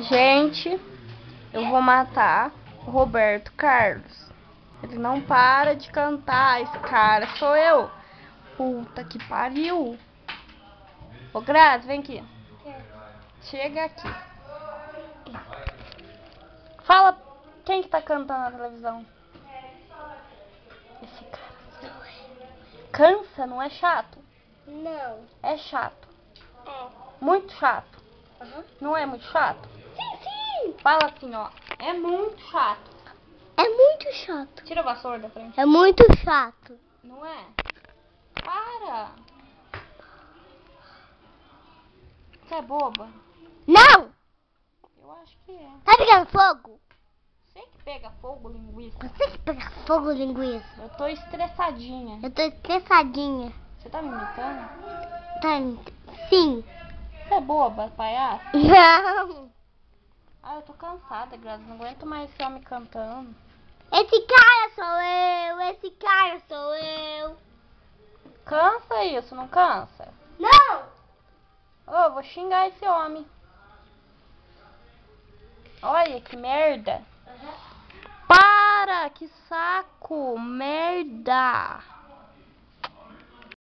Gente, eu vou matar o Roberto Carlos. Ele não para de cantar. Esse cara sou eu. Puta que pariu. Ô, Grazi, vem aqui. Chega aqui. Fala quem que tá cantando na televisão. Esse cara. Cansa, não é chato? Não. É chato. É. Muito chato. Uhum. Não é muito chato? Sim, sim. Fala assim, ó. É muito chato. É muito chato. Tira a vassoura da frente. É muito chato. Não é? Para. Você é boba? Não! Eu acho que é. Tá pegando fogo? Você que pega fogo, linguiça. Você que pega fogo, linguiça. Eu tô estressadinha. Eu tô estressadinha. Você tá me imitando? Tá? Sim. Você é boba, palhaço? Não. Ah, eu tô cansada, Grazi. Não aguento mais esse homem cantando. Esse cara sou eu. Esse cara sou eu. Cansa isso, não cansa? Não. Ô, eu vou xingar esse homem. Olha que merda. Para, que saco, merda.